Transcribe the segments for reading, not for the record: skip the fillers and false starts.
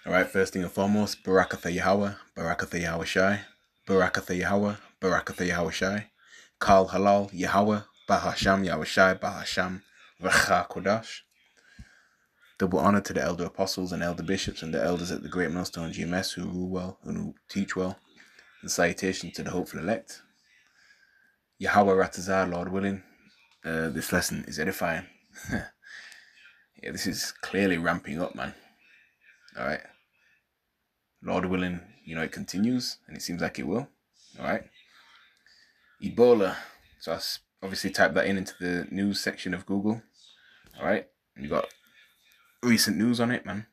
Alright, first thing and foremost, Barakatha Yahweh, Barakatha Yahweh Shai, Barakatha Yahweh, Barakatha Yahweh Shai, Kal Halal Yahweh, Bahasham Yahweh Shai, Bahasham V'cha Kodash. Double honor to the elder apostles and elder bishops and the elders at the Great Millstone GMS who rule well and who teach well. And salutation to the hopeful elect. Yahweh Ratazah, Lord willing. This lesson is edifying. Yeah, this is clearly ramping up, man. Alright. Lord willing, it continues, and it seems like it will. Alright. Ebola. So I obviously typed that into the news section of Google. Alright. And you got recent news on it, man.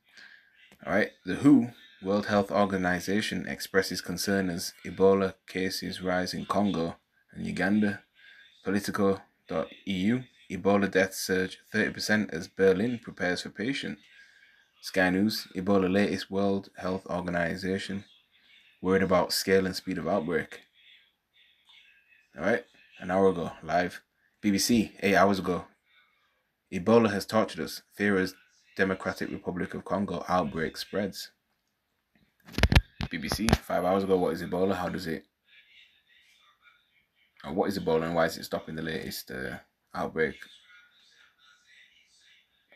Alright. The WHO, World Health Organization, expresses concern as Ebola cases rise in Congo and Uganda. Politico.eu. Ebola deaths surge 30% as Berlin prepares for patient. Sky News. Ebola latest World Health Organization. Worried about scale and speed of outbreak. Alright. An hour ago. Live. BBC. 8 hours ago. Ebola has tortured us. Fear as Democratic Republic of Congo outbreak spreads. BBC. 5 hours ago. What is Ebola? How does it... what is Ebola and why is it stopping the latest outbreak?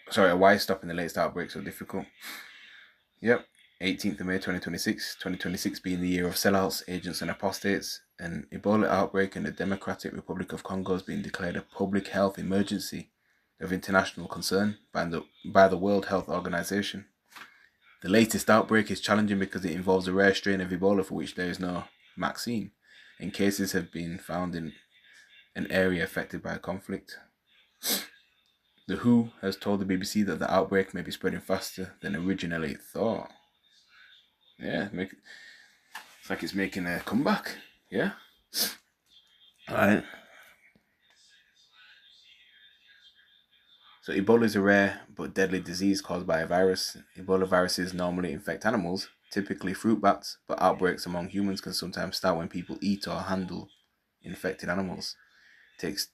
Sorry, why is stopping the latest outbreak so difficult? Yep. 18th of May 2026. 2026 being the year of sellouts, agents and apostates. An Ebola outbreak in the Democratic Republic of Congo has been declared a public health emergency of international concern by the World Health Organization. The latest outbreak is challenging because it involves a rare strain of Ebola for which there is no vaccine, and cases have been found in an area affected by conflict. The WHO has told the BBC that the outbreak may be spreading faster than originally thought. Yeah, it's like it's making a comeback. Yeah. Alright. So Ebola is a rare but deadly disease caused by a virus. Ebola viruses normally infect animals, typically fruit bats, but outbreaks among humans can sometimes start when people eat or handle infected animals. It takes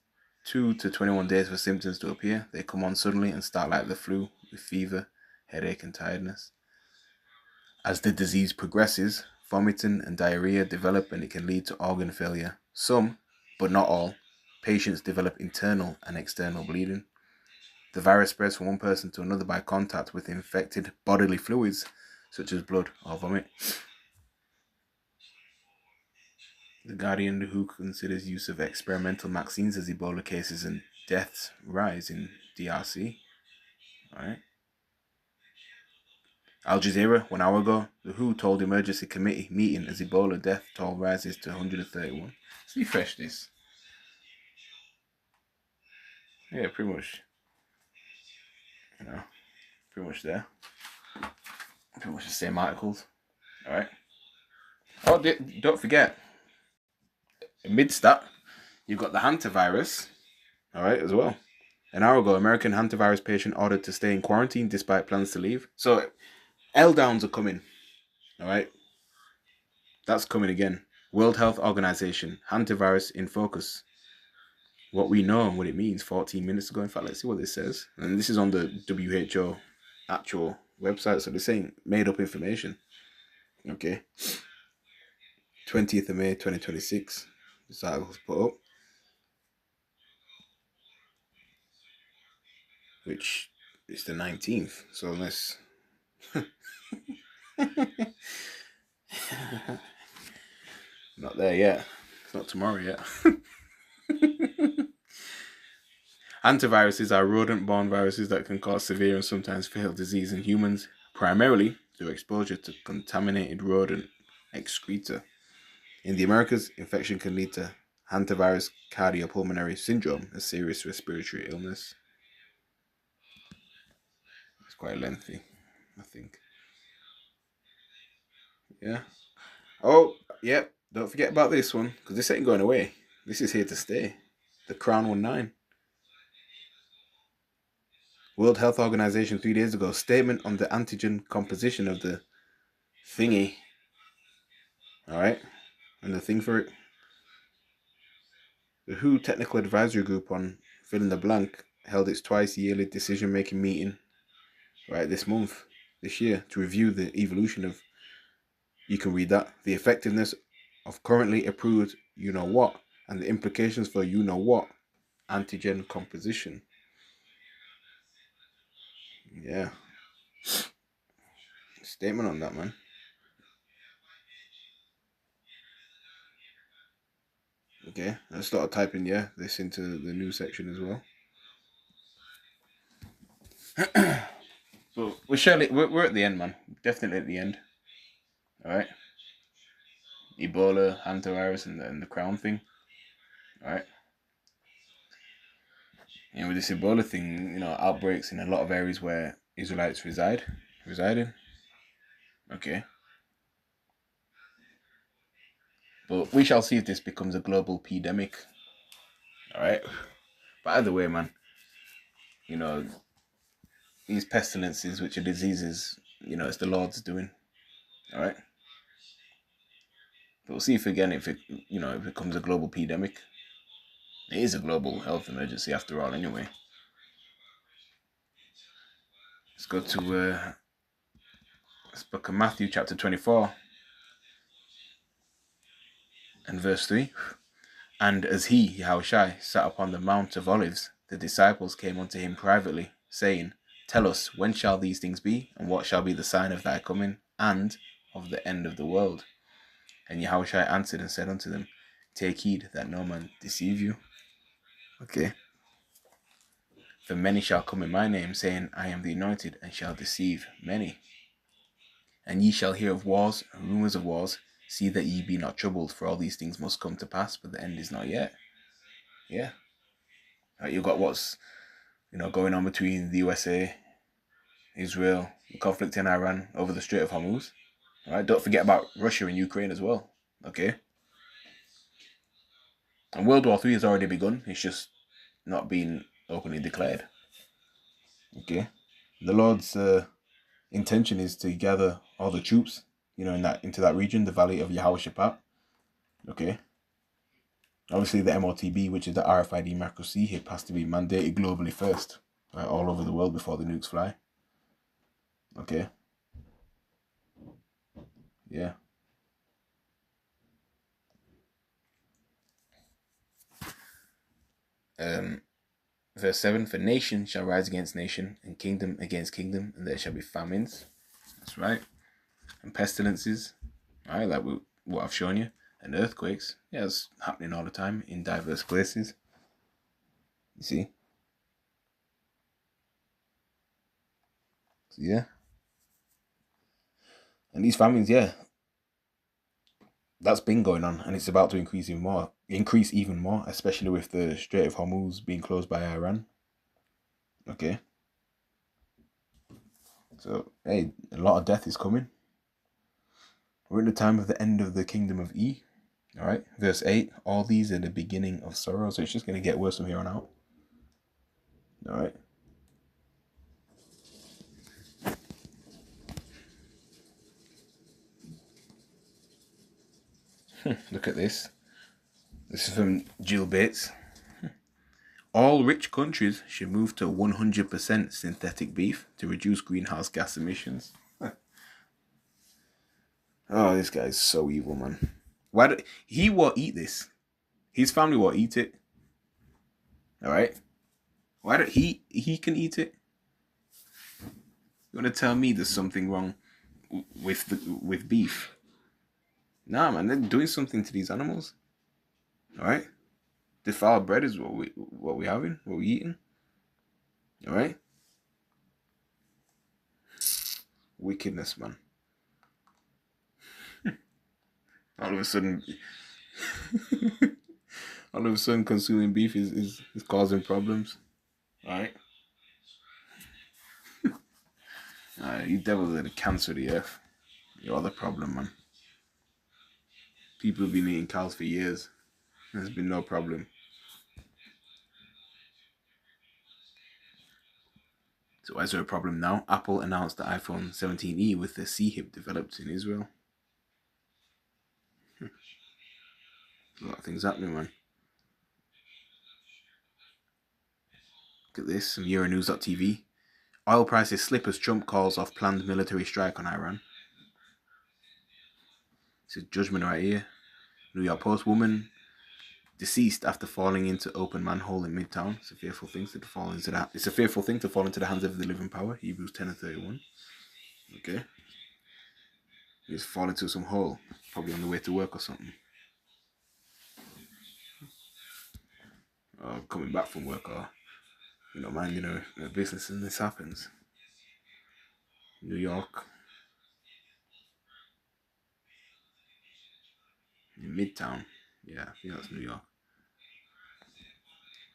2 to 21 days for symptoms to appear. They come on suddenly and start like the flu, with fever, headache and tiredness. As the disease progresses, vomiting and diarrhea develop and it can lead to organ failure. Some, but not all, patients develop internal and external bleeding. The virus spreads from one person to another by contact with infected bodily fluids, such as blood or vomit. The Guardian, who considers use of experimental vaccines as Ebola cases and deaths rise in DRC. Alright. Al Jazeera, 1 hour ago, the WHO told emergency committee meeting as Ebola death toll rises to 131. Let's refresh this. Yeah, pretty much. Pretty much there. Pretty much the same articles. Alright. Oh, don't forget, amidst that, you've got the hantavirus, alright, as well. An hour ago, American hantavirus patient ordered to stay in quarantine despite plans to leave. So, L-downs are coming, alright? That's coming again. World Health Organization, hantavirus in focus. What we know and what it means 14 minutes ago. In fact, let's see what this says. And this is on the WHO actual website, so they're saying made up information. Okay. 20th of May 2026. This article's put up. Which is the 19th. So let's... Not there yet. It's not tomorrow yet. Hantaviruses are rodent-borne viruses that can cause severe and sometimes fatal disease in humans, primarily through exposure to contaminated rodent excreta. In the Americas, infection can lead to hantavirus cardiopulmonary syndrome, a serious respiratory illness. It's quite lengthy, I think. Yeah. Oh, yeah. Don't forget about this one, because this ain't going away. This is here to stay. The Crown 19. World Health Organization 3 days ago, statement on the antigen composition of the thingy. Alright? And the thing for it. The WHO Technical Advisory Group on fill in the blank held its twice yearly decision-making meeting right this month. this year to review the evolution of, you can read that, the effectiveness of currently approved you know what and the implications for you know what antigen composition. Yeah. Statement on that, man. Okay, let's start typing this into the news section as well. But we're at the end, man. Definitely at the end. All right. Ebola, hantavirus, and the crown thing. All right. And with this Ebola thing, outbreaks in a lot of areas where Israelites residing. Okay. But we shall see if this becomes a global pandemic. All right. But either way, man, these pestilences, which are diseases, it's the Lord's doing. All right. But we'll see if it becomes a global pandemic. It is a global health emergency after all, anyway. Let's go to this book of Matthew, chapter 24, and verse 3. And as he, Yahushua, sat upon the Mount of Olives, the disciples came unto him privately, saying, Tell us, when shall these things be, and what shall be the sign of thy coming, and of the end of the world? And Yahushua answered and said unto them, Take heed that no man deceive you. Okay. For many shall come in my name, saying, I am the anointed, and shall deceive many. And ye shall hear of wars and rumors of wars. See that ye be not troubled, for all these things must come to pass, but the end is not yet. Yeah. You've got what's going on between the USA, Israel, the conflict in Iran over the Strait of Hormuz. All right. Don't forget about Russia and Ukraine as well. Okay. And World War III has already begun. It's just not been openly declared. Okay. The Lord's intention is to gather all the troops, into that region, the Valley of Yehoshaphat. Okay. Obviously, the MOTB, which is the RFID macro C-HIP, has to be mandated globally first, right, all over the world before the nukes fly. Okay. Yeah. Verse 7, for nation shall rise against nation, and kingdom against kingdom, and there shall be famines. That's right. And pestilences, all right, like what I've shown you, and earthquakes. Yeah, it's happening all the time in diverse places. You see? So, yeah. And these famines, that's been going on, and it's about to increase even more, especially with the Strait of Hormuz being closed by Iran. Okay. So, hey, a lot of death is coming. We're in the time of the end of the kingdom of E. All right. Verse 8, all these are the beginning of sorrow. So it's just going to get worse from here on out. All right. Look at this. This is from Jill Bates. All rich countries should move to 100% synthetic beef to reduce greenhouse gas emissions. Oh, this guy's so evil, man. He won't eat this? His family won't eat it. All right. Why don't he can eat it? You want to tell me there's something wrong with beef? Nah, man, they're doing something to these animals. All right. Defiled bread is what we having, what we eating. All right. Wickedness, man. all of a sudden, consuming beef is causing problems. All right. You devils are the cancer of the earth. You're the problem, man. People have been eating cows for years. There's been no problem. So why is there a problem now? Apple announced the iPhone 17e with the C-HIP developed in Israel. A lot of things happening, man. Look at this, some Euronews.tv. Oil prices slip as Trump calls off planned military strike on Iran. It's a judgment right here. New York Post: woman deceased after falling into open manhole in Midtown. It's a fearful thing to fall into that. It's a fearful thing to fall into the hands of the living power. Hebrews 10:31. Okay. He just fall into some hole, probably on the way to work or something. Or coming back from work, or minding a business, and this happens. New York. In Midtown. Yeah, I think that's New York.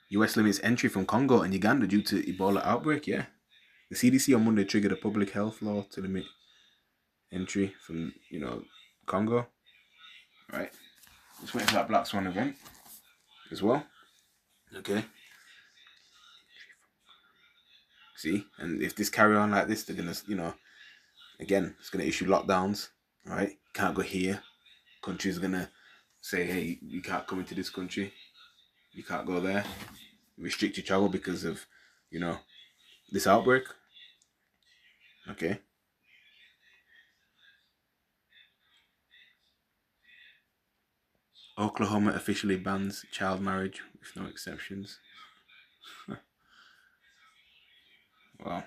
US limits entry from Congo and Uganda due to Ebola outbreak. Yeah. The CDC on Monday triggered a public health law to limit entry from, Congo. Right. Just waiting for that Black Swan event as well. Okay. See? And if this carry on like this, they're going to, again, it's going to issue lockdowns. Right? Can't go here. Countries are going to say, hey, you can't come into this country. You can't go there. Restrict your travel because of, this outbreak. Okay. Oklahoma officially bans child marriage with no exceptions. Wow.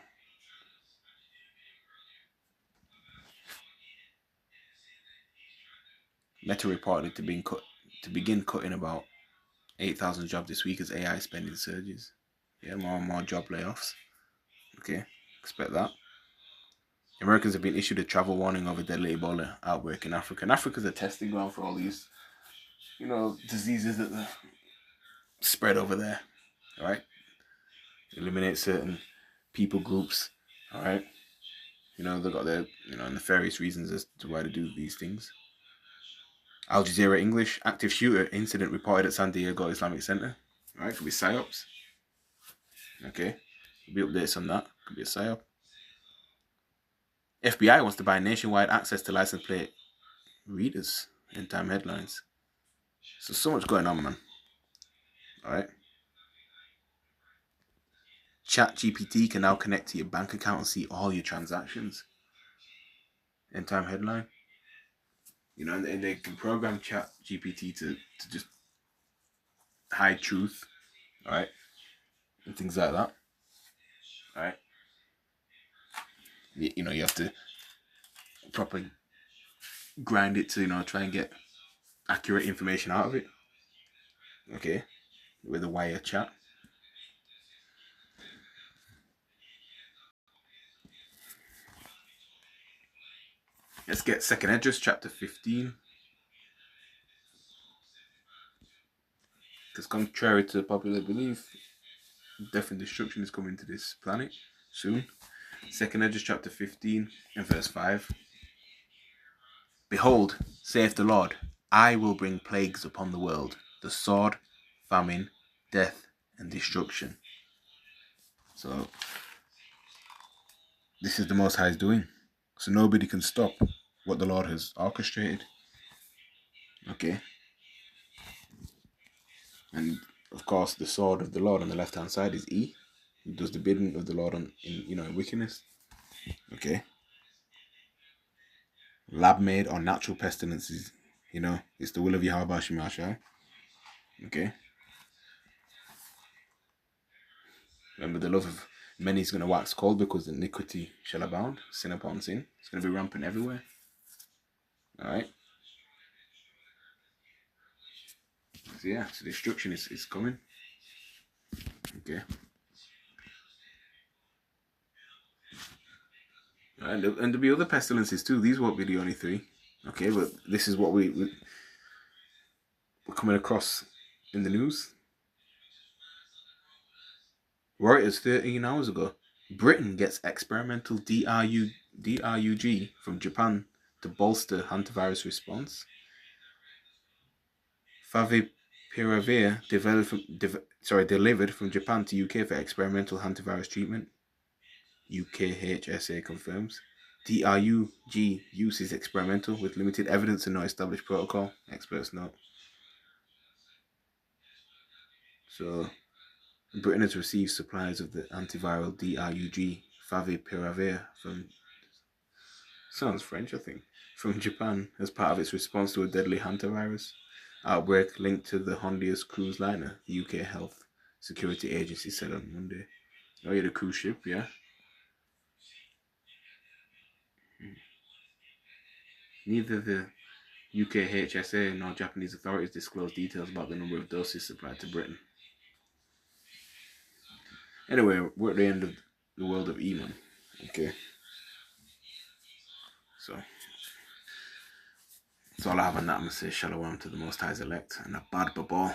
Meta reported to begin cutting about 8,000 jobs this week as AI spending surges. Yeah, more and more job layoffs. Okay, expect that. Americans have been issued a travel warning over deadly Ebola outbreak in Africa. And Africa's a testing ground for all these, diseases that spread over there. All right, eliminate certain people groups. All right, they've got their nefarious reasons as to why they do these things. Al Jazeera English: active shooter incident reported at San Diego Islamic Center. All right, could be psyops. Okay, could be updates on that. Could be a psyop. FBI wants to buy nationwide access to license plate readers. End time headlines. So much going on, man. All right. ChatGPT can now connect to your bank account and see all your transactions. End time headline. And they can program ChatGPT to just hide truth. All right. And things like that. All right. You have to properly grind it to try and get accurate information out of it. Okay, with a wire chat. Let's get Second Esdras chapter 15. Because contrary to popular belief, death and destruction is coming to this planet soon. Second Esdras chapter 15 and verse 5. Behold, saith the Lord, I will bring plagues upon the world, the sword, famine, death, and destruction. So, this is the Most High's doing. So nobody can stop what the Lord has orchestrated. Okay. And of course, the sword of the Lord on the left hand side is E. He does the bidding of the Lord in wickedness. Okay. Lab made or natural pestilences. It's the will of Yahweh Shemashai. Okay. Remember, the love of many is going to wax cold because iniquity shall abound. Sin upon sin. It's going to be rampant everywhere. Alright. So yeah, so destruction is coming. Okay. And there'll be other pestilences too. These won't be the only three. Okay, but this is what we're coming across in the news. Reuters 13 hours ago. Britain gets experimental DRUG from Japan to bolster hantavirus response. Favipiravir delivered from Japan to UK for experimental hantavirus treatment. UKHSA confirms. DRUG use is experimental with limited evidence and no established protocol. Experts note. So, Britain has received supplies of the antiviral DRUG Favipiravir from, sounds French I think, from Japan as part of its response to a deadly hantavirus outbreak linked to the Hondius cruise liner, the UK Health Security Agency said on Monday. Oh yeah, the cruise ship, yeah. Neither the UK HSA nor Japanese authorities disclosed details about the number of doses supplied to Britain. Anyway, we're at the end of the world of Eamon. Okay. So, that's all I have on that. I'm going to say shalom to the Most High's elect and a bad babal.